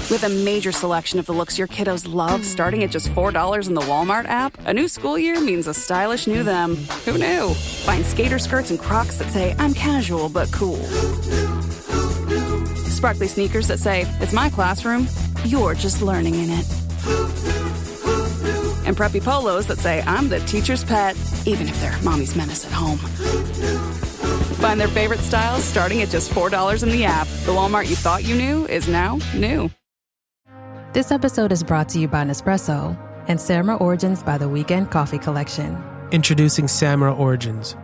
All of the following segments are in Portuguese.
With a major selection of the looks your kiddos love starting at just $4 in the Walmart app, a new school year means a stylish new them. Who knew? Find skater skirts and Crocs that say, I'm casual but cool. Sparkly sneakers that say, it's my classroom, you're just learning in it. And preppy polos that say, I'm the teacher's pet, even if they're mommy's menace at home. Find their favorite styles starting at just $4 in the app. The Walmart you thought you knew is now new. This episode is brought to you by Nespresso and Samra Origins by the Weekend Coffee Collection. Introducing Samra Origins.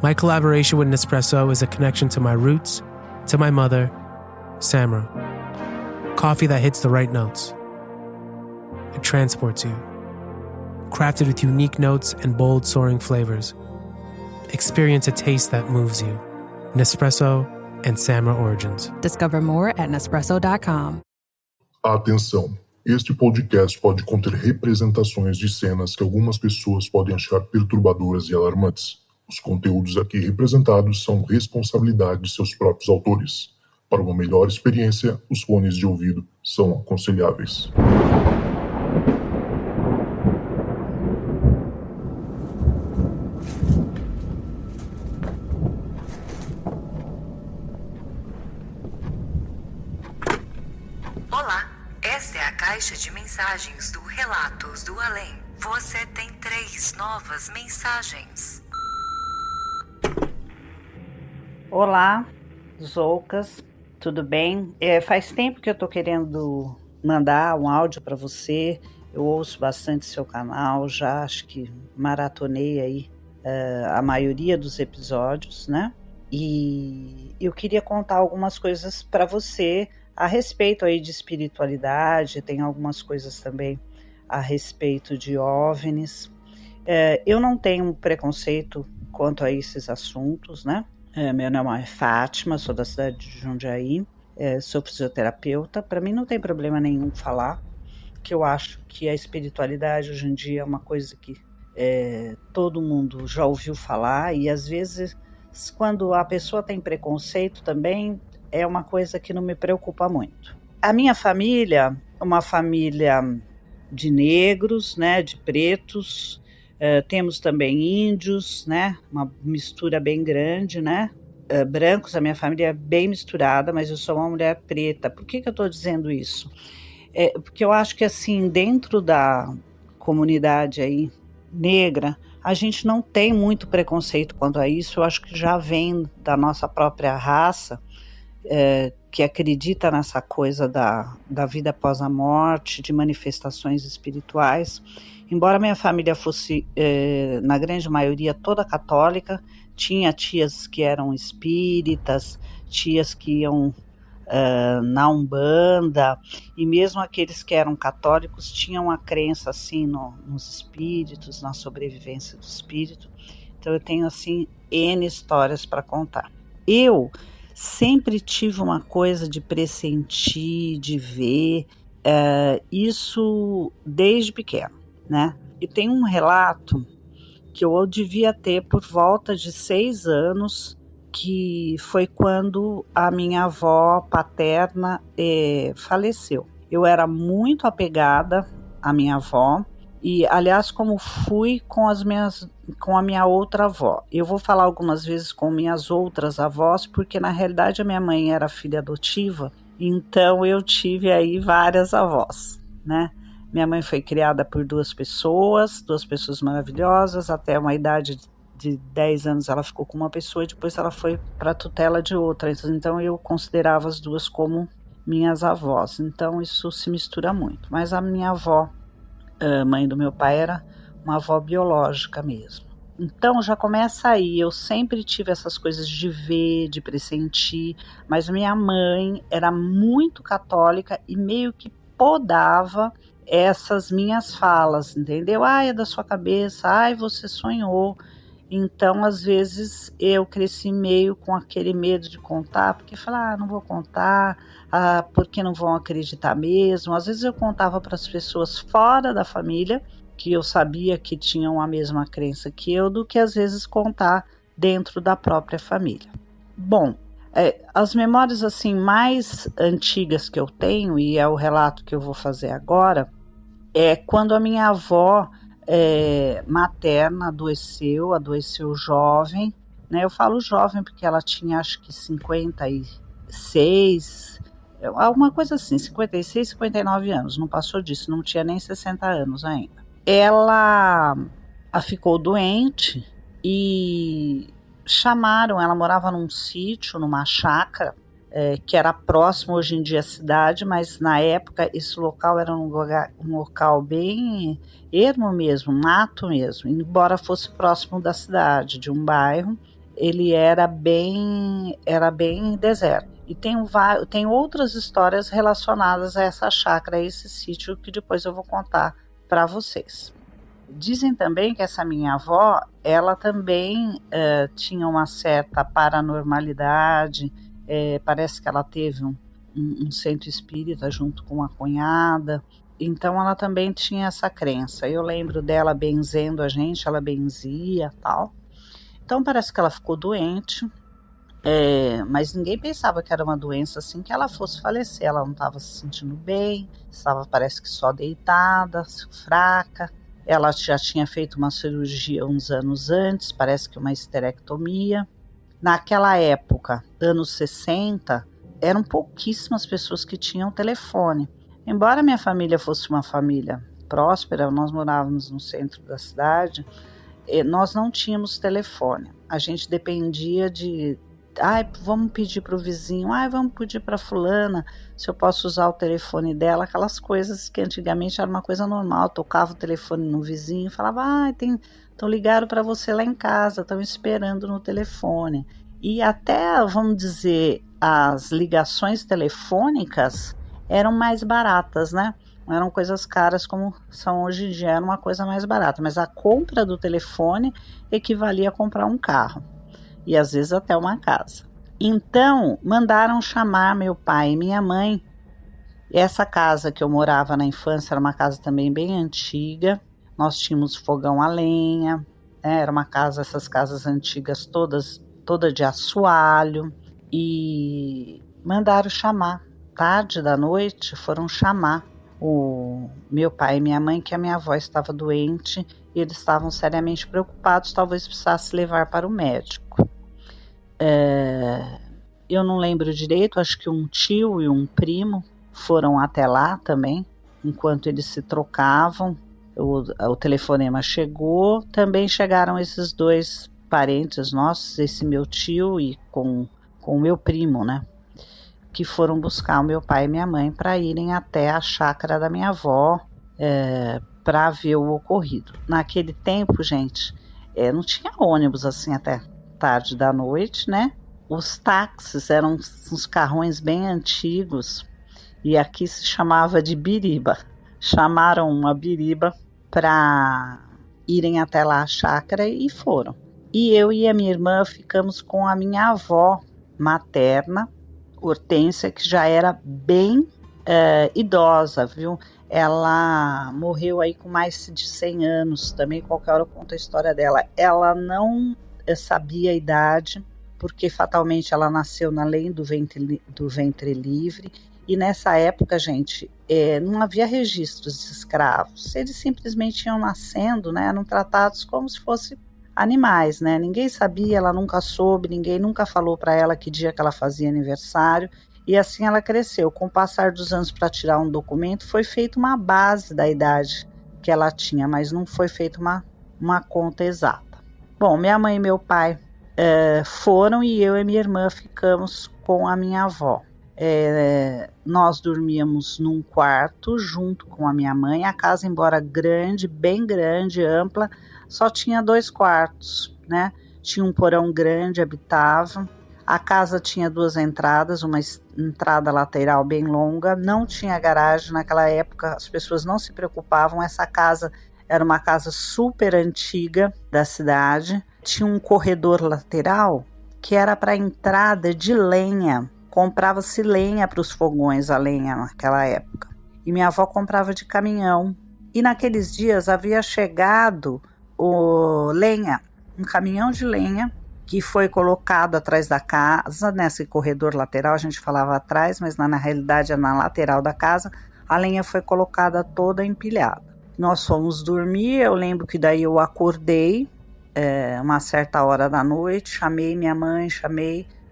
My collaboration with Nespresso is a connection to my roots, to my mother, Samra. Coffee that hits the right notes. It transports you. Crafted with unique notes and bold soaring flavors. Experience a taste that moves you. Nespresso and Samra Origins. Discover more at Nespresso.com. Atenção! Este podcast pode conter representações de cenas que algumas pessoas podem achar perturbadoras e alarmantes. Os conteúdos aqui representados são responsabilidade de seus próprios autores. Para uma melhor experiência, os fones de ouvido são aconselháveis. Olá, esta é a caixa de mensagens do Relatos do Além. Você tem 3 novas mensagens. Olá, Zoucas, tudo bem? Faz tempo que eu tô querendo mandar um áudio para você. Eu ouço bastante seu canal, já acho que maratonei aí a maioria dos episódios, né? E eu queria contar algumas coisas para você a respeito aí de espiritualidade, tem algumas coisas também a respeito de OVNIs. Eu não tenho preconceito quanto a esses assuntos, né? Meu nome é Fátima, sou da cidade de Jundiaí, sou fisioterapeuta. Para mim não tem problema nenhum falar, que eu acho que a espiritualidade hoje em dia é uma coisa que todo mundo já ouviu falar, e às vezes quando a pessoa tem preconceito também, é uma coisa que não me preocupa muito. A minha família é uma família de negros, né, de pretos, temos também índios, né, uma mistura bem grande, né, brancos. A minha família é bem misturada, mas eu sou uma mulher preta. Por que eu estou dizendo isso? Porque eu acho que assim, dentro da comunidade aí negra, a gente não tem muito preconceito quanto a isso. Eu acho que já vem da nossa própria raça, que acredita nessa coisa da vida após a morte, de manifestações espirituais. Embora minha família fosse, na grande maioria, toda católica, tinha tias que eram espíritas, tias que iam na Umbanda, e mesmo aqueles que eram católicos tinham a crença assim nos espíritos, na sobrevivência do espírito. Então eu tenho assim N histórias para contar. Eu sempre tive uma coisa de pressentir, de ver, isso desde pequeno, né? E tem um relato que eu devia ter por volta de 6 anos, que foi quando a minha avó paterna faleceu. Eu era muito apegada à minha avó, e, aliás, como fui com a minha outra avó. Eu vou falar algumas vezes com minhas outras avós, porque na realidade a minha mãe era filha adotiva, então eu tive aí várias avós, né? Minha mãe foi criada por 2 pessoas maravilhosas, até uma idade de 10 anos ela ficou com uma pessoa e depois ela foi para a tutela de outra. Então eu considerava as 2 como minhas avós, então isso se mistura muito. Mas a minha avó, mãe do meu pai, era uma avó biológica mesmo. Então já começa aí, eu sempre tive essas coisas de ver, de pressentir, mas minha mãe era muito católica e meio que podava essas minhas falas, entendeu? Ai, é da sua cabeça, ai, você sonhou. Então, às vezes, eu cresci meio com aquele medo de contar, porque falar, não vou contar, porque não vão acreditar mesmo. Às vezes eu contava para as pessoas fora da família, que eu sabia que tinham a mesma crença que eu, do que às vezes contar dentro da própria família. Bom, As memórias assim mais antigas que eu tenho, e é o relato que eu vou fazer agora, é quando a minha avó materna adoeceu jovem, né? Eu falo jovem porque ela tinha acho que 56, alguma coisa assim, 56, 59 anos, não passou disso, não tinha nem 60 anos ainda. Ela ficou doente e chamaram, ela morava num sítio, numa chácara, que era próximo hoje em dia à cidade, mas na época esse local era um local bem ermo mesmo, mato mesmo, embora fosse próximo da cidade, de um bairro, ele era bem deserto. E tem outras histórias relacionadas a essa chácara, a esse sítio, que depois eu vou contar para vocês. Dizem também que essa minha avó, ela também tinha uma certa paranormalidade, parece que ela teve um centro espírita junto com uma cunhada, então ela também tinha essa crença. Eu lembro dela benzendo a gente, ela benzia e tal. Então parece que ela ficou doente, mas ninguém pensava que era uma doença assim que ela fosse falecer. Ela não estava se sentindo bem, estava parece que só deitada, fraca. Ela já tinha feito uma cirurgia uns anos antes, parece que uma esterectomia. Naquela época, anos 60, eram pouquíssimas pessoas que tinham telefone. Embora minha família fosse uma família próspera, nós morávamos no centro da cidade, nós não tínhamos telefone. A gente dependia de... vamos pedir para o vizinho, vamos pedir para fulana se eu posso usar o telefone dela, aquelas coisas que antigamente era uma coisa normal. Tocava o telefone no vizinho, falava, estão ligando para você lá em casa, estão esperando no telefone. E até, vamos dizer, as ligações telefônicas eram mais baratas, né? Não eram coisas caras como são hoje em dia, era uma coisa mais barata, mas a compra do telefone equivalia a comprar um carro. E às vezes até uma casa. Então, mandaram chamar meu pai e minha mãe. Essa casa que eu morava na infância era uma casa também bem antiga. Nós tínhamos fogão a lenha, era uma casa, essas casas antigas toda de assoalho. E mandaram chamar. Tarde da noite foram chamar o meu pai e minha mãe, que a minha avó estava doente e eles estavam seriamente preocupados, talvez precisasse levar para o médico. Eu não lembro direito, acho que um tio e um primo foram até lá também, enquanto eles se trocavam, o telefonema chegou, também chegaram esses dois parentes nossos, esse meu tio e com o meu primo, né, que foram buscar o meu pai e minha mãe para irem até a chácara da minha avó para ver o ocorrido. Naquele tempo, gente, não tinha ônibus assim até tarde da noite, né? Os táxis eram uns carrões bem antigos e aqui se chamava de biriba. Chamaram uma biriba para irem até lá a chácara e foram. E eu e a minha irmã ficamos com a minha avó materna, Hortência, que já era bem idosa, viu? Ela morreu aí com mais de 100 anos, também qualquer hora eu conto a história dela. Ela não sabia a idade, porque fatalmente ela nasceu na lei do ventre livre, e nessa época, gente, não havia registros de escravos, eles simplesmente iam nascendo, né, eram tratados como se fossem animais, né, ninguém sabia, ela nunca soube, ninguém nunca falou para ela que dia que ela fazia aniversário, e assim ela cresceu. Com o passar dos anos para tirar um documento, foi feita uma base da idade que ela tinha, mas não foi feita uma conta exata. Bom, minha mãe e meu pai foram e eu e minha irmã ficamos com a minha avó. Nós dormíamos num quarto junto com a minha mãe. A casa, embora grande, bem grande, ampla, só tinha 2 quartos, né? Tinha um porão grande, habitável. A casa tinha 2 entradas, uma entrada lateral bem longa, não tinha garagem. Naquela época as pessoas não se preocupavam, essa casa era uma casa super antiga da cidade, tinha um corredor lateral que era para entrada de lenha, comprava-se lenha para os fogões a lenha naquela época, e minha avó comprava de caminhão, e naqueles dias havia chegado um caminhão de lenha que foi colocado atrás da casa, nesse corredor lateral, a gente falava atrás, mas na realidade é na lateral da casa, a lenha foi colocada toda empilhada. Nós fomos dormir, eu lembro que daí eu acordei, uma certa hora da noite, chamei minha mãe,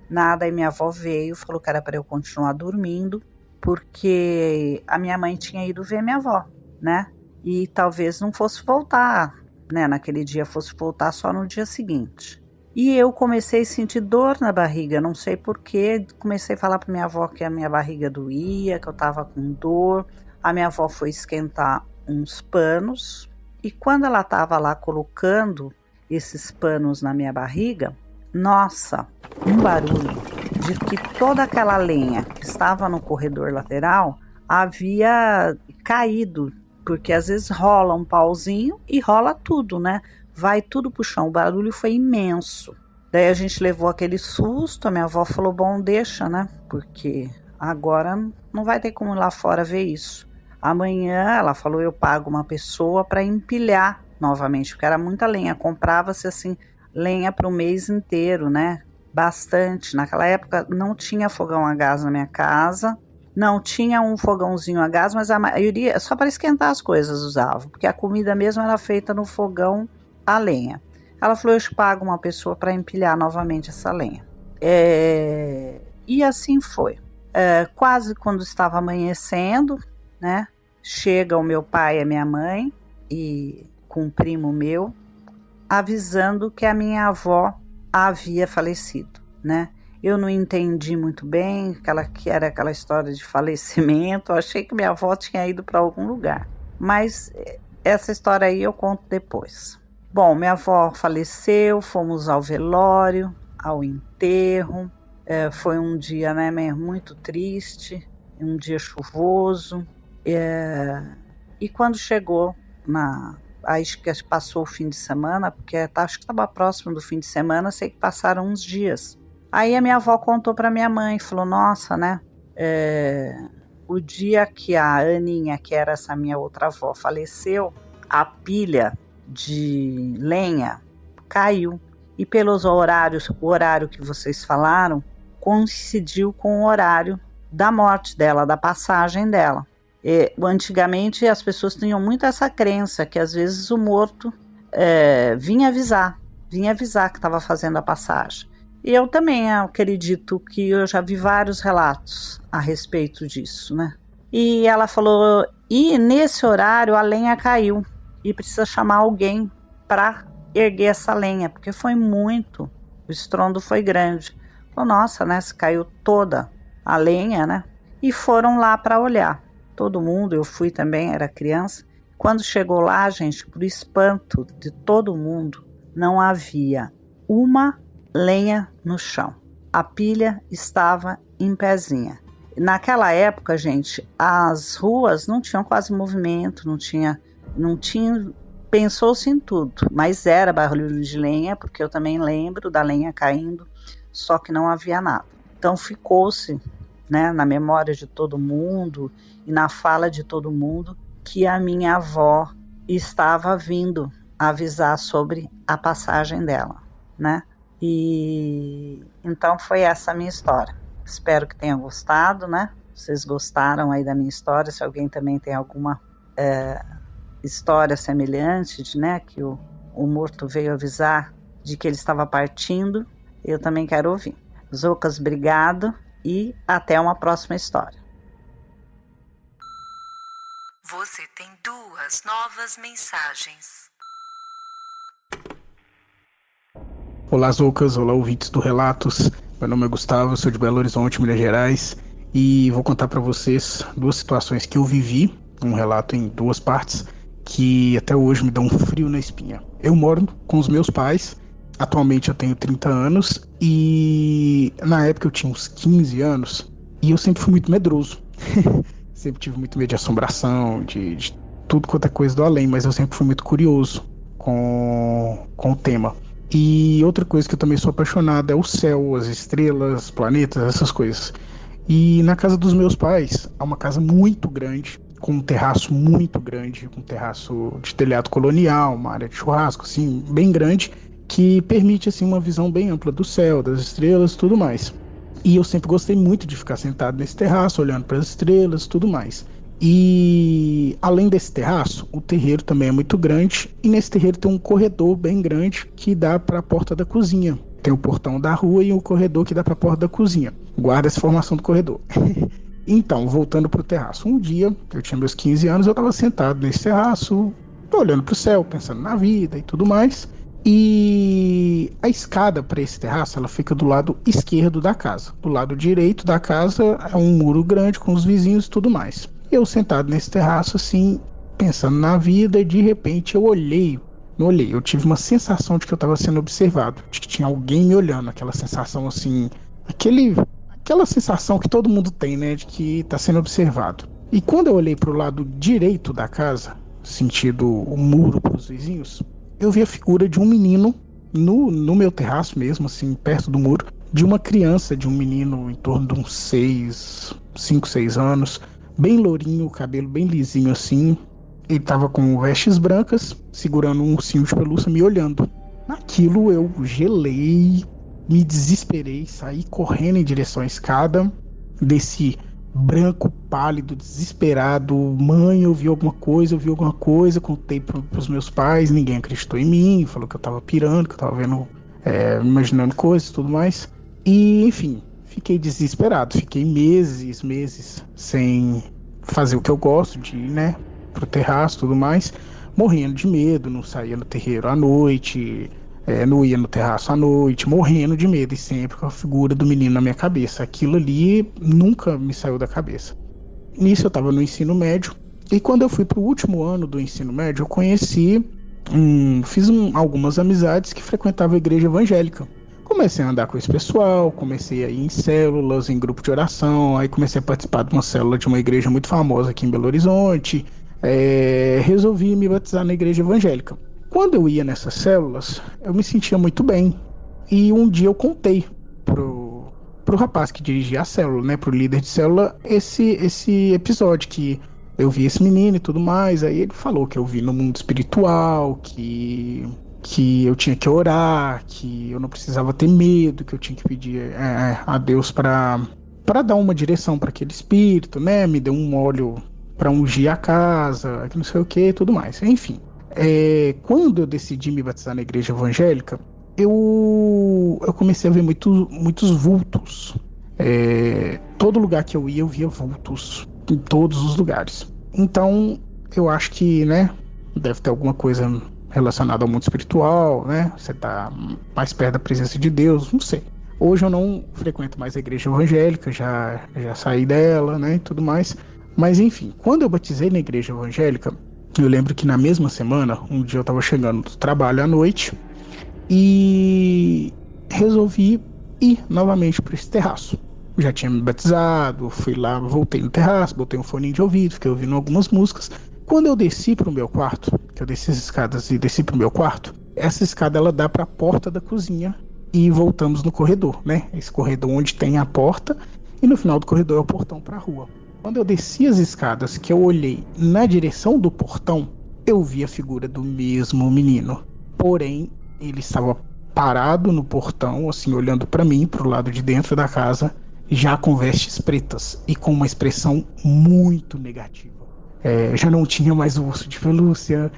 nada, e minha avó veio, falou que era para eu continuar dormindo, porque a minha mãe tinha ido ver minha avó, né? E talvez não fosse voltar, né? Naquele dia fosse voltar só no dia seguinte. E eu comecei a sentir dor na barriga, não sei porquê, comecei a falar para minha avó que a minha barriga doía, que eu estava com dor. A minha avó foi esquentar uns panos, e quando ela estava lá colocando esses panos na minha barriga, nossa, um barulho de que toda aquela lenha que estava no corredor lateral havia caído, porque às vezes rola um pauzinho e rola tudo, né? Vai tudo pro chão, o barulho foi imenso. Daí a gente levou aquele susto, a minha avó falou, bom, deixa, né? Porque agora não vai ter como ir lá fora ver isso. Amanhã, ela falou, eu pago uma pessoa para empilhar novamente, porque era muita lenha, comprava-se assim, lenha para o mês inteiro, né? Bastante. Naquela época não tinha fogão a gás na minha casa, não tinha um fogãozinho a gás, mas a maioria, só para esquentar as coisas usava, porque a comida mesmo era feita no fogão a lenha. Ela falou, eu te pago uma pessoa para empilhar novamente essa lenha. E assim foi. Quase quando estava amanhecendo, né? Chega o meu pai e a minha mãe, e com um primo meu, avisando que a minha avó havia falecido, né? Eu não entendi muito bem que era aquela história de falecimento, eu achei que minha avó tinha ido para algum lugar, mas essa história aí eu conto depois. Bom, minha avó faleceu, fomos ao velório, ao enterro, foi um dia, né, muito triste, um dia chuvoso, e quando chegou acho que passou o fim de semana, porque acho que estava próximo do fim de semana, sei que passaram uns dias. Aí a minha avó contou para minha mãe, falou, nossa, né, o dia que a Aninha, que era essa minha outra avó, faleceu, a pilha de lenha caiu, e pelos horários, o horário que vocês falaram, coincidiu com o horário da morte dela, da passagem dela. Antigamente as pessoas tinham muito essa crença que às vezes o morto vinha avisar que estava fazendo a passagem. E eu também acredito que eu já vi vários relatos a respeito disso, né? E ela falou, e nesse horário a lenha caiu e precisa chamar alguém para erguer essa lenha, porque foi muito, o estrondo foi grande. Falou, nossa, né? Se caiu toda a lenha, né? E foram lá para olhar. Todo mundo, eu fui também, era criança. Quando chegou lá, gente, por espanto de todo mundo, não havia uma lenha no chão. A pilha estava em pezinha. Naquela época, gente, as ruas não tinham quase movimento, não tinha, pensou-se em tudo, mas era barulho de lenha, porque eu também lembro da lenha caindo, só que não havia nada. Então ficou-se, né, na memória de todo mundo e na fala de todo mundo que a minha avó estava vindo avisar sobre a passagem dela, né? E então foi essa a minha história. Espero que tenham gostado, né? Vocês gostaram aí da minha história? Se alguém também tem alguma história semelhante, né? Que o morto veio avisar de que ele estava partindo, eu também quero ouvir. Zoucas, obrigado e até uma próxima história. Você tem 2 novas mensagens. Olá, Zoucas, olá, ouvintes do Relatos. Meu nome é Gustavo, sou de Belo Horizonte, Minas Gerais, e vou contar para vocês 2 situações que eu vivi, um relato em 2 partes, que até hoje me dão um frio na espinha. Eu moro com os meus pais, atualmente eu tenho 30 anos, e na época eu tinha uns 15 anos, e eu sempre fui muito medroso. Sempre tive muito medo de assombração, de tudo quanto é coisa do além, mas eu sempre fui muito curioso com o tema. E outra coisa que eu também sou apaixonado é o céu, as estrelas, planetas, essas coisas. E na casa dos meus pais, há uma casa muito grande, com um terraço muito grande, com um terraço de telhado colonial, uma área de churrasco, assim, bem grande. que permite assim uma visão bem ampla do céu, das estrelas, tudo mais. E eu sempre gostei muito de ficar sentado nesse terraço, olhando para as estrelas, tudo mais. E além desse terraço, o terreiro também é muito grande, e nesse terreiro tem um corredor bem grande que dá para a porta da cozinha. Tem o portão da rua e o corredor que dá para a porta da cozinha. Guarda essa formação do corredor. Então, voltando pro terraço. Um dia, eu tinha meus 15 anos, eu estava sentado nesse terraço, olhando pro céu, pensando na vida e tudo mais. E a escada para esse terraço, ela fica do lado esquerdo da casa. Do lado direito da casa é um muro grande com os vizinhos e tudo mais. Eu sentado nesse terraço, assim, pensando na vida, e de repente eu olhei. Eu tive uma sensação de que eu estava sendo observado, de que tinha alguém me olhando, aquela sensação assim, aquela sensação que todo mundo tem, né, de que está sendo observado. E quando eu olhei para o lado direito da casa, sentido o muro para os vizinhos, eu vi a figura de um menino no meu terraço mesmo, assim, perto do muro, de uma criança, de um menino em torno de uns 5, 6 anos, bem lourinho, cabelo bem lisinho assim. Ele tava com vestes brancas, segurando um ursinho de pelúcia, me olhando. Naquilo eu gelei, me desesperei, saí correndo em direção à escada, desci branco, pálido, desesperado. Mãe, eu vi alguma coisa, contei pros meus pais, ninguém acreditou em mim, falou que eu tava pirando, que eu tava vendo, imaginando coisas e tudo mais. E, enfim, fiquei desesperado, fiquei meses sem fazer o que eu gosto de ir, né, pro terraço e tudo mais, morrendo de medo, não saía no terreiro à noite, não ia no terraço à noite, morrendo de medo, e sempre com a figura do menino na minha cabeça. Aquilo ali nunca me saiu da cabeça. Nisso eu estava no ensino médio, e quando eu fui pro último ano do ensino médio, eu conheci, fiz algumas amizades que frequentavam a igreja evangélica. Comecei a andar com esse pessoal, comecei a ir em células, em grupo de oração, aí comecei a participar de uma célula de uma igreja muito famosa aqui em Belo Horizonte. Resolvi me batizar na igreja evangélica. Quando eu ia nessas células, eu me sentia muito bem. E um dia eu contei pro rapaz que dirigia a célula, né, pro líder de célula, esse episódio que eu vi esse menino e tudo mais. Aí ele falou que eu vi no mundo espiritual, que eu tinha que orar, que eu não precisava ter medo, que eu tinha que pedir a Deus para dar uma direção para aquele espírito, né? Me deu um óleo para ungir a casa, que não sei o que e tudo mais. Enfim, quando eu decidi me batizar na igreja evangélica, eu comecei a ver muitos vultos. Todo lugar que eu ia, eu via vultos, em todos os lugares. Então, eu acho que, né, deve ter alguma coisa relacionado ao mundo espiritual, né? Você tá mais perto da presença de Deus, não sei. Hoje eu não frequento mais a igreja evangélica, já saí dela, né, e tudo mais. Mas enfim, quando eu batizei na igreja evangélica, eu lembro que na mesma semana, um dia eu tava chegando do trabalho à noite e resolvi ir novamente para esse terraço. Já tinha me batizado, fui lá, voltei no terraço, botei um fone de ouvido, fiquei ouvindo algumas músicas. Quando eu desci pro meu quarto, que eu desci as escadas e desci pro meu quarto, essa escada ela dá para a porta da cozinha e voltamos no corredor, né? Esse corredor onde tem a porta e no final do corredor é o portão para a rua. Quando eu desci as escadas, que eu olhei na direção do portão, eu vi a figura do mesmo menino. Porém, ele estava parado no portão, assim, olhando para mim, pro lado de dentro da casa, já com vestes pretas e com uma expressão muito negativa. Já não tinha mais o urso de pelúcia,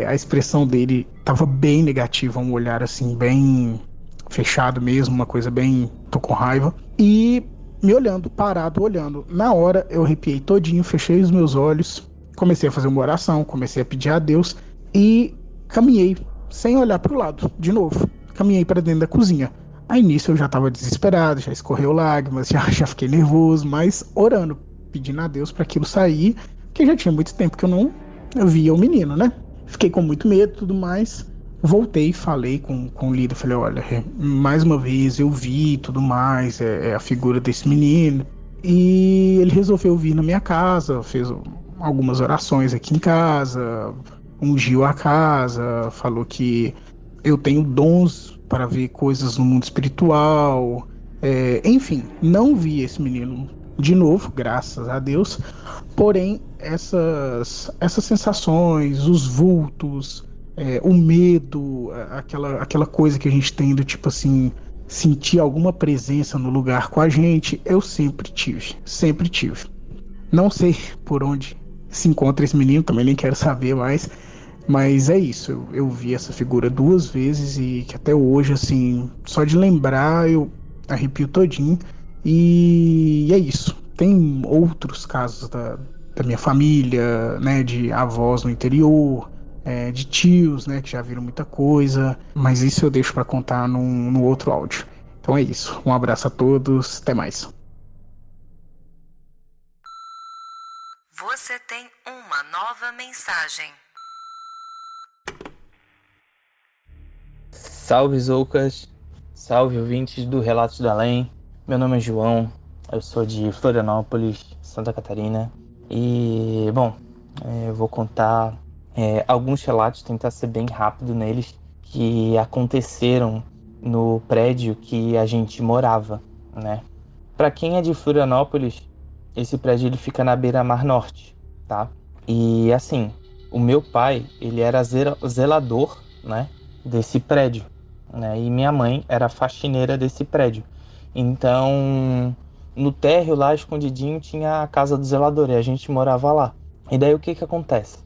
a expressão dele estava bem negativa, um olhar assim bem fechado mesmo, uma coisa bem, tô com raiva, e me olhando, parado, olhando. Na hora eu arrepiei todinho, fechei os meus olhos, comecei a fazer uma oração, comecei a pedir a Deus e caminhei sem olhar para o lado, de novo, caminhei para dentro da cozinha. Aí nisso eu já estava desesperado, já escorreu lágrimas, já fiquei nervoso, mas orando, pedindo a Deus para aquilo sair, porque já tinha muito tempo que eu não via o menino, né? Fiquei com muito medo e tudo mais. Voltei e falei com o líder, falei, olha, mais uma vez eu vi tudo mais, a figura desse menino. E ele resolveu vir na minha casa, fez algumas orações aqui em casa, ungiu a casa, falou que eu tenho dons para ver coisas no mundo espiritual. Enfim, não vi esse menino de novo, graças a Deus. Porém, essas sensações, os vultos, o medo, aquela coisa que a gente tem do tipo assim, sentir alguma presença no lugar com a gente, eu sempre tive, sempre tive. Não sei por onde se encontra esse menino, também nem quero saber mais, mas é isso, eu vi essa figura 2 vezes e que até hoje, assim, só de lembrar eu arrepio todinho, e é isso. Tem outros casos da minha família, né, de avós no interior, de tios, né, que já viram muita coisa, mas isso eu deixo para contar no outro áudio. Então é isso, um abraço a todos, até mais. Você tem uma nova mensagem. Salve Zoucas, salve ouvintes do Relatos do Além. Meu nome é João, eu sou de Florianópolis, Santa Catarina. E, bom, eu vou contar alguns relatos, tentar ser bem rápido neles, que aconteceram no prédio que a gente morava, né? Para quem é de Florianópolis, esse prédio ele fica na beira-mar norte, tá? E assim, o meu pai, ele era zelador, né, desse prédio, né? E minha mãe era faxineira desse prédio. Então, no térreo lá, escondidinho, tinha a casa do zelador e a gente morava lá. E daí o que que acontece?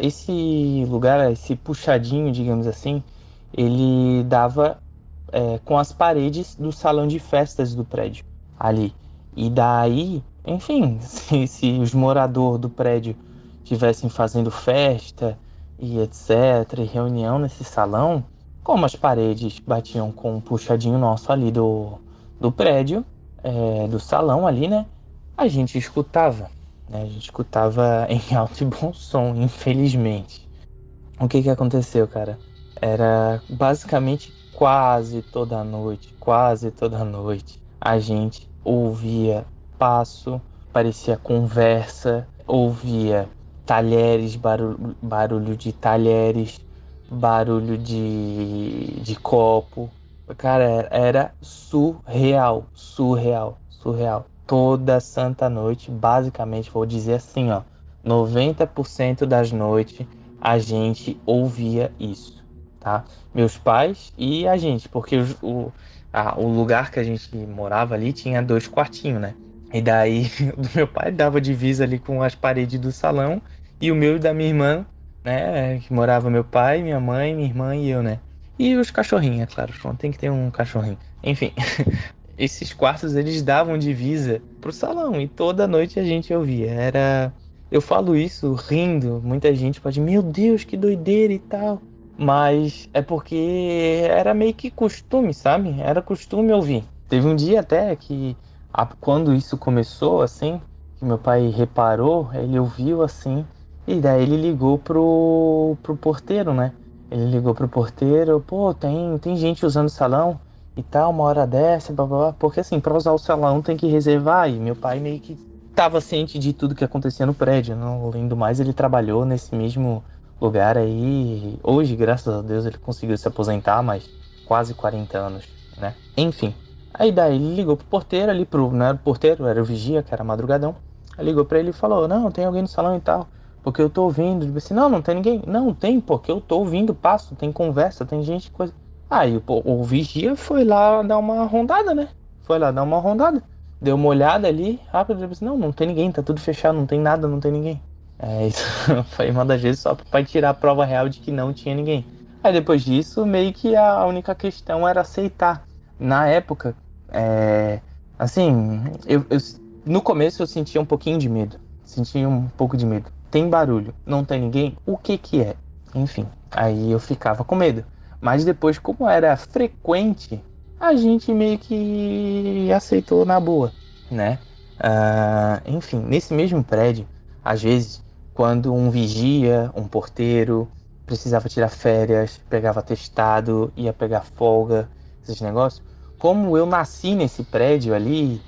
Esse lugar, esse puxadinho, digamos assim, ele dava com as paredes do salão de festas do prédio ali. E daí, enfim, se os moradores do prédio estivessem fazendo festa e etc, e reunião nesse salão, como as paredes batiam com um puxadinho nosso ali do prédio, do salão ali, né? A gente escutava, né? A gente escutava em alto e bom som, infelizmente. O que que aconteceu, cara? Era basicamente quase toda noite, a gente ouvia passo, parecia conversa, ouvia talheres, barulho de talheres, barulho de copo. Cara, era surreal. Toda santa noite, basicamente, vou dizer assim, ó, 90% das noites a gente ouvia isso, tá? Meus pais e a gente, porque o lugar que a gente morava ali tinha 2 quartinhos, né? E daí o do meu pai dava divisa ali com as paredes do salão e o meu e da minha irmã, né? Que morava meu pai, minha mãe, minha irmã e eu, né? E os cachorrinhos, é claro, tem que ter um cachorrinho. Enfim, esses quartos eles davam divisa pro salão e toda noite a gente ouvia. Eu falo isso rindo, muita gente pode, meu Deus, que doideira e tal. Mas é porque era meio que costume, sabe? Era costume ouvir. Teve um dia até que, quando isso começou, assim, que meu pai reparou, ele ouviu assim, e daí ele ligou pro porteiro, né? Ele ligou pro porteiro, pô, tem gente usando o salão e tal, uma hora dessa, blá, blá, blá. Porque assim, pra usar o salão tem que reservar, e meu pai meio que tava ciente de tudo que acontecia no prédio, não? Além do mais, ele trabalhou nesse mesmo lugar aí. Hoje, graças a Deus, ele conseguiu se aposentar, mas quase 40 anos, né? Enfim, aí daí ele ligou pro porteiro ali, não era o porteiro, era o vigia, que era madrugadão. Aí ligou pra ele e falou, não, tem alguém no salão e tal, porque eu tô ouvindo. Ele disse, não tem ninguém. Não, tem, porque eu tô ouvindo passo, tem conversa, tem gente, coisa. Aí o vigia foi lá dar uma rondada, né? Deu uma olhada ali, rápido, ele disse, não tem ninguém, tá tudo fechado, não tem nada, não tem ninguém. Isso foi uma das vezes só pra tirar a prova real de que não tinha ninguém. Aí depois disso, meio que a única questão era aceitar. Na época, assim, no começo eu sentia um pouquinho de medo. Tem barulho, não tem ninguém, o que que é? Enfim, aí eu ficava com medo. Mas depois, como era frequente, a gente meio que aceitou na boa, né? Enfim, nesse mesmo prédio, às vezes, quando um vigia, um porteiro, precisava tirar férias, pegava atestado, ia pegar folga, esses negócios. Como eu nasci nesse prédio ali,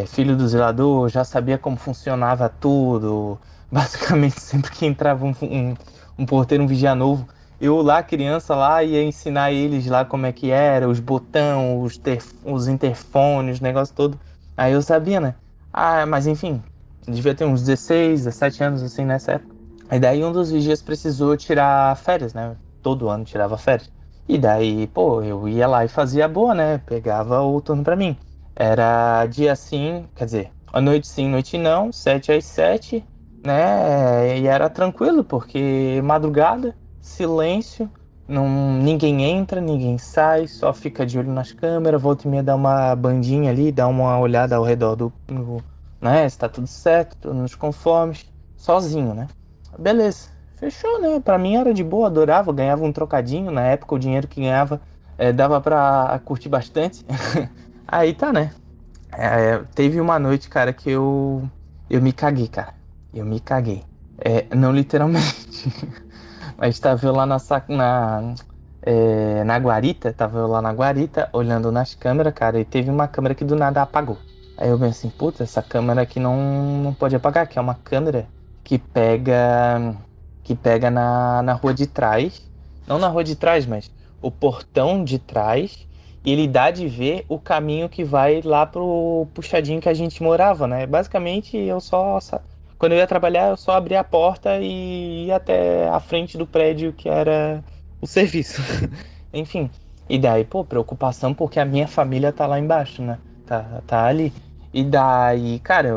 filho do zelador, já sabia como funcionava tudo. Basicamente, sempre que entrava um porteiro, um vigia novo, eu lá, criança lá, ia ensinar eles lá como é que era, os botões, os interfones, os negócios todo. Aí eu sabia, né? Mas enfim, devia ter uns 16, 17 anos assim nessa época. E daí um dos vigias precisou tirar férias, né? Todo ano tirava férias. E daí, pô, eu ia lá e fazia boa, né? Pegava o turno pra mim. Era dia sim, quer dizer, a noite sim, noite não, 7 às 7, né? E era tranquilo, porque madrugada, silêncio, não, ninguém entra, ninguém sai, só fica de olho nas câmeras, volta e meia dá uma bandinha ali, dá uma olhada ao redor né? Se tá tudo certo, tudo nos conformes, sozinho, né? Beleza, fechou, né? Pra mim era de boa, adorava, ganhava um trocadinho. Na época o dinheiro que ganhava dava pra curtir bastante. Aí tá, né? Teve uma noite, cara, que eu me caguei, cara. Eu me caguei. Não literalmente. Mas tava eu lá na guarita, tava eu lá na guarita, olhando nas câmeras, cara, e teve uma câmera que do nada apagou. Aí eu pensei assim, puta, essa câmera aqui não pode apagar, que é uma câmera que pega na rua de trás. Não na rua de trás, mas o portão de trás. E ele dá de ver o caminho que vai lá pro puxadinho que a gente morava, né? Basicamente, quando eu ia trabalhar, eu só abria a porta e ia até a frente do prédio que era o serviço. Enfim. E daí, pô, preocupação porque a minha família tá lá embaixo, né? Tá ali. E daí, cara,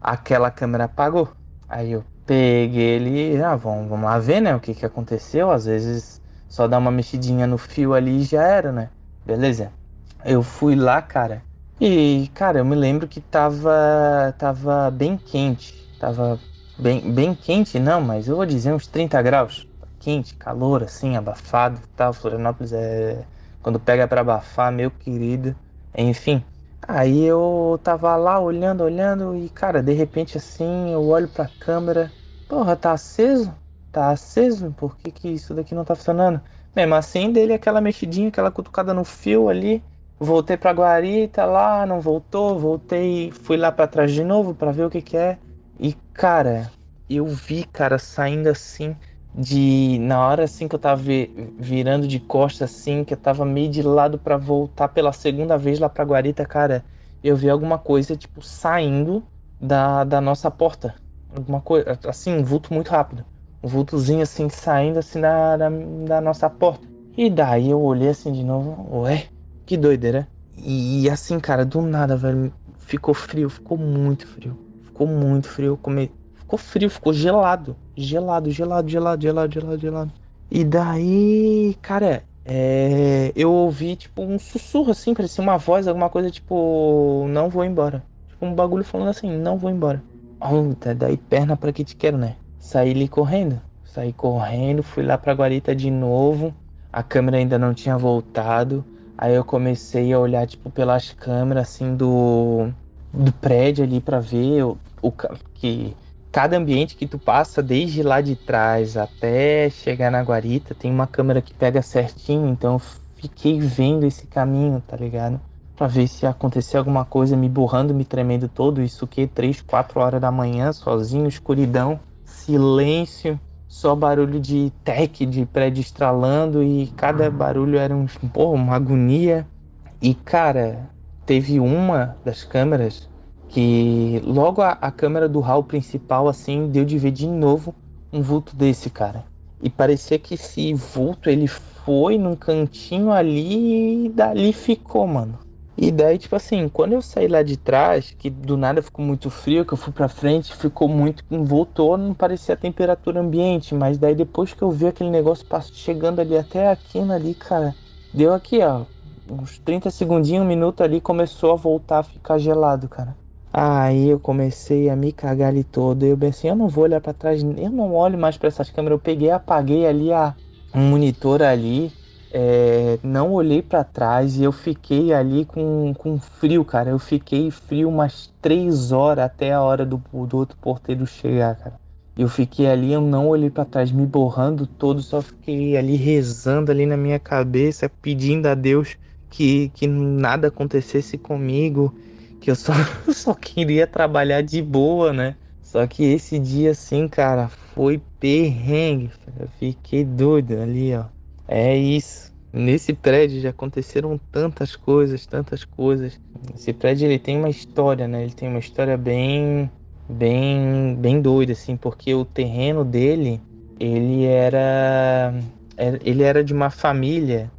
aquela câmera apagou. Aí eu peguei ele, vamos lá ver, né, o que aconteceu. Às vezes só dá uma mexidinha no fio ali e já era, né? Beleza. Eu fui lá, cara. E, cara, eu me lembro que tava bem quente. Tava bem quente, não, mas eu vou dizer uns 30 graus. Quente, calor, assim, abafado e tal. Florianópolis quando pega pra abafar, meu querido. Enfim. Aí eu tava lá olhando e, cara, de repente assim, eu olho pra câmera. Porra, tá aceso? Tá aceso? Por que isso daqui não tá funcionando? Mesmo assim, dele aquela mexidinha, aquela cutucada no fio ali. Voltei pra guarita lá, não voltou. Voltei, fui lá pra trás de novo pra ver o que é. E, cara, eu vi, cara, saindo assim na hora assim que eu tava virando de costas assim, que eu tava meio de lado pra voltar pela segunda vez lá pra guarita, cara, eu vi alguma coisa, tipo, saindo da nossa porta. Alguma coisa, assim, um vulto muito rápido. Um vultozinho assim, saindo assim da nossa porta. E daí eu olhei assim de novo, ué, que doideira. E assim, cara, do nada, velho, ficou frio, ficou muito frio. Ficou muito frio, ficou frio, ficou gelado. Gelado. E daí, cara, eu ouvi, tipo, um sussurro, assim, parecia uma voz, alguma coisa, tipo, não vou embora. Tipo, um bagulho falando assim, não vou embora. Daí perna pra que te quero, né? Saí correndo, fui lá pra guarita de novo. A câmera ainda não tinha voltado. Aí eu comecei a olhar, tipo, pelas câmeras, assim, do prédio ali pra ver que cada ambiente que tu passa, desde lá de trás até chegar na guarita, tem uma câmera que pega certinho, então eu fiquei vendo esse caminho, tá ligado? Pra ver se acontecia alguma coisa, me borrando, me tremendo todo, isso que 3, 4 horas da manhã, sozinho, escuridão, silêncio, só barulho de tech, de prédio estralando, e cada barulho era uma agonia. E, cara, teve uma das câmeras que logo a câmera do hall principal, assim, deu de ver de novo um vulto desse, cara. E parecia que esse vulto, ele foi num cantinho ali e dali ficou, mano. E daí, tipo assim, quando eu saí lá de trás, que do nada ficou muito frio, que eu fui pra frente, ficou muito, voltou, não parecia a temperatura ambiente, mas daí depois que eu vi aquele negócio chegando ali até aqui, ali, cara, deu aqui, ó, uns 30 segundinhos, 1 minuto ali, começou a voltar a ficar gelado, cara. Aí eu comecei a me cagar ali todo. Eu pensei, eu não vou olhar pra trás, eu não olho mais pra essas câmeras. Eu peguei, apaguei ali um monitor ali, não olhei pra trás e eu fiquei ali com frio, cara. Eu fiquei frio umas 3 horas até a hora do outro porteiro chegar, cara. Eu fiquei ali, eu não olhei pra trás, me borrando todo, só fiquei ali rezando ali na minha cabeça, pedindo a Deus que nada acontecesse comigo, que eu só, só queria trabalhar de boa, né? Só que esse dia, assim, cara, foi perrengue, eu fiquei doido ali, ó. É isso. Nesse prédio já aconteceram tantas coisas. Esse prédio, ele tem uma história, né? Ele tem uma história bem bem doido, assim, porque o terreno dele, ele era de uma família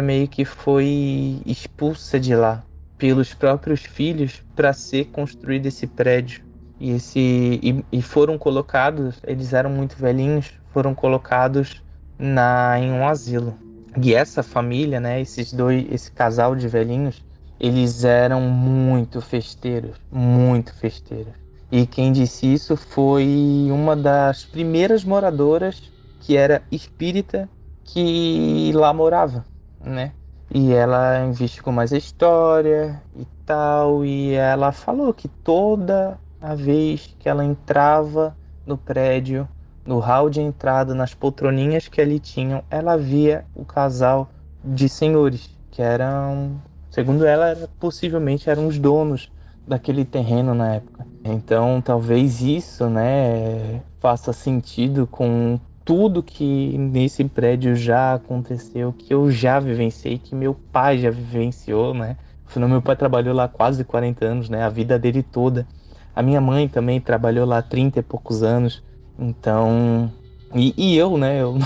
meio que foi expulsa de lá pelos próprios filhos para ser construído esse prédio. E foram colocados, eles eram muito velhinhos, foram colocados em um asilo. E essa família, né, esse casal de velhinhos, eles eram muito festeiros, muito festeiros. E quem disse isso foi uma das primeiras moradoras que era espírita que lá morava, né? E ela investigou mais a história e tal, e ela falou que toda a vez que ela entrava no prédio, no hall de entrada, nas poltroninhas que ali tinham, ela via o casal de senhores, que eram, segundo ela, possivelmente eram os donos daquele terreno na época. Então, talvez isso, né, faça sentido com tudo que nesse prédio já aconteceu, que eu já vivenciei, que meu pai já vivenciou, né? Afinal, meu pai trabalhou lá quase 40 anos, né? A vida dele toda. A minha mãe também trabalhou lá 30 e poucos anos. Então... E eu, né? Eu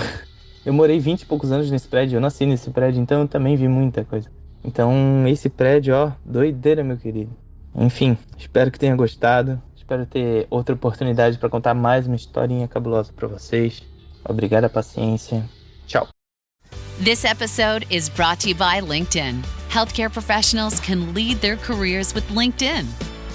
morei 20 e poucos anos nesse prédio, eu nasci nesse prédio, então eu também vi muita coisa. Então, esse prédio, ó, doideira, meu querido. Enfim, espero que tenha gostado. Espero ter outra oportunidade para contar mais uma historinha cabulosa para vocês. Obrigado a paciência. Tchau. This episode is brought to you by LinkedIn. Healthcare professionals can lead their careers with LinkedIn.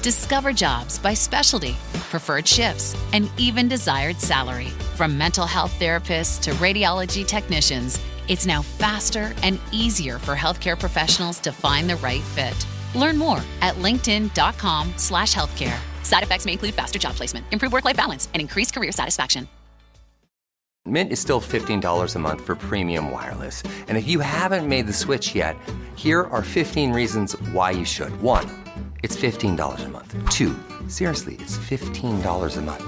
Discover jobs by specialty, preferred shifts, and even desired salary. From mental health therapists to radiology technicians, it's now faster and easier for healthcare professionals to find the right fit. Learn more at linkedin.com/healthcare. Side effects may include faster job placement, improved work-life balance, and increased career satisfaction. Mint is still $15 a month for premium wireless. And if you haven't made the switch yet, here are 15 reasons why you should. 1, it's $15 a month. 2, seriously, it's $15 a month.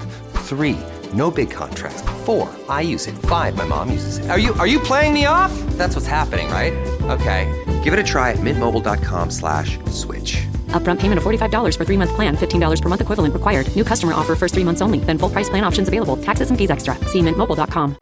3, no big contracts. 4, I use it. 5, my mom uses it. Are you playing me off? That's what's happening, right? Okay, give it a try at mintmobile.com/switch. Upfront payment of $45 for 3-month plan. $15 per month equivalent required. New customer offer first 3 months only. Then full price plan options available. Taxes and fees extra. See mintmobile.com.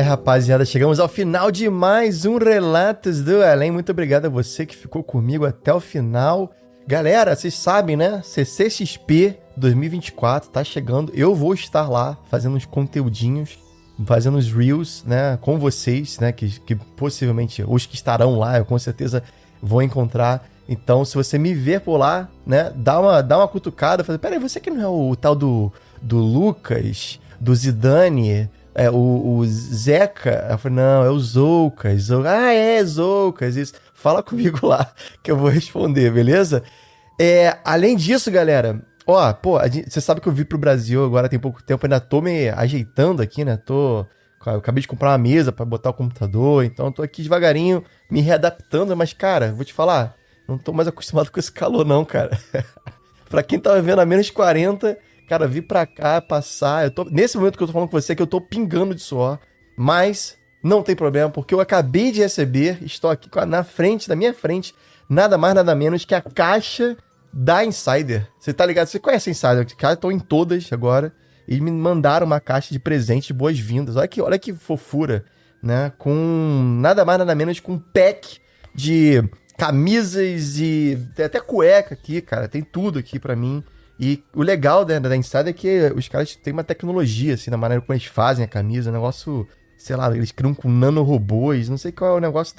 Rapaziada, chegamos ao final de mais um Relatos do Além. Muito obrigado a você que ficou comigo até o final. Galera, vocês sabem, né? CCXP 2024 tá chegando. Eu vou estar lá fazendo uns conteúdinhos, fazendo uns reels, né? Com vocês, né? Que possivelmente os que estarão lá, eu com certeza vou encontrar. Então, se você me ver por lá, né? Dá uma cutucada. Fala, peraí, você que não é o tal do Lucas, do Zidane, o Zeca? Eu falei, não, é o Zoucas. Ah, é, Zoucas, isso. Fala comigo lá que eu vou responder, beleza? Além disso, galera, ó, pô, você sabe que eu vim pro Brasil agora tem pouco tempo, ainda tô me ajeitando aqui, né? Eu acabei de comprar uma mesa pra botar o computador, então tô aqui devagarinho me readaptando, mas, cara, vou te falar, não tô mais acostumado com esse calor não, cara. Pra quem tava vendo a menos 40, cara, vir pra cá, passar, nesse momento que eu tô falando com você, que eu tô pingando de suor, mas não tem problema, porque eu acabei de receber, estou aqui na minha frente, nada mais, nada menos que a caixa da Insider. Você tá ligado? Você conhece a Insider? Estão em todas agora. E me mandaram uma caixa de presente de boas-vindas. Olha que fofura, né? Com nada mais, nada menos que um pack de camisas e tem até cueca aqui, cara. Tem tudo aqui pra mim. E o legal da Insider é que os caras têm uma tecnologia, assim, na maneira como eles fazem a camisa. Um negócio, sei lá, eles criam com nanorobôs. Não sei qual é o negócio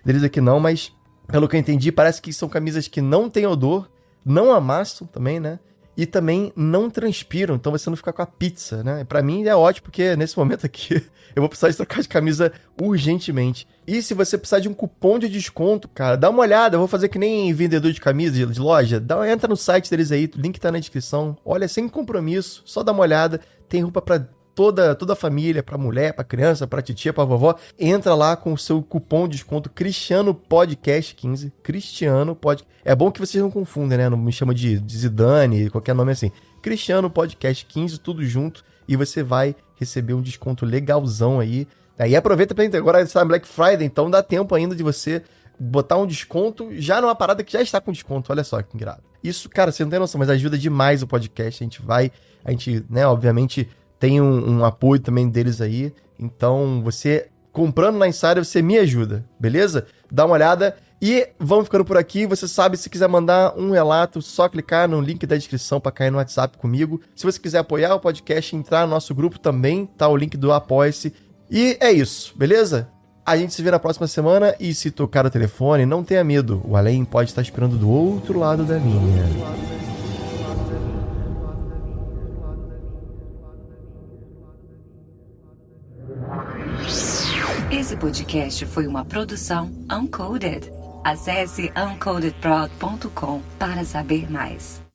deles aqui não, mas pelo que eu entendi, parece que são camisas que não têm odor, não amassam também, né? E também não transpiram, então você não fica com a pizza, né? Pra mim é ótimo, porque nesse momento aqui eu vou precisar de trocar de camisa urgentemente. E se você precisar de um cupom de desconto, cara, dá uma olhada, eu vou fazer que nem vendedor de camisa de loja, entra no site deles aí, o link tá na descrição, olha, sem compromisso, só dá uma olhada, tem roupa pra toda a família, pra mulher, pra criança, pra titia, pra vovó, entra lá com o seu cupom de desconto Cristiano Podcast 15, Cristiano Podcast. É bom que vocês não confundem, né? Não me chama de Zidane, qualquer nome assim. Cristiano Podcast 15, tudo junto, e você vai receber um desconto legalzão aí. Aí aproveita pra agora está Black Friday, então dá tempo ainda de você botar um desconto já numa parada que já está com desconto. Olha só que engraçado. Isso, cara, você não tem noção, mas ajuda demais o podcast. A gente, né, obviamente tem um apoio também deles aí. Então, você comprando na Insider, você me ajuda, beleza? Dá uma olhada e vamos ficando por aqui. Você sabe, se quiser mandar um relato, só clicar no link da descrição para cair no WhatsApp comigo. Se você quiser apoiar o podcast, entrar no nosso grupo também, tá o link do Apoia-se. E é isso, beleza? A gente se vê na próxima semana e se tocar o telefone, não tenha medo. O além pode estar esperando do outro lado da linha. Esse podcast foi uma produção Uncoded. Acesse uncodedprod.com para saber mais.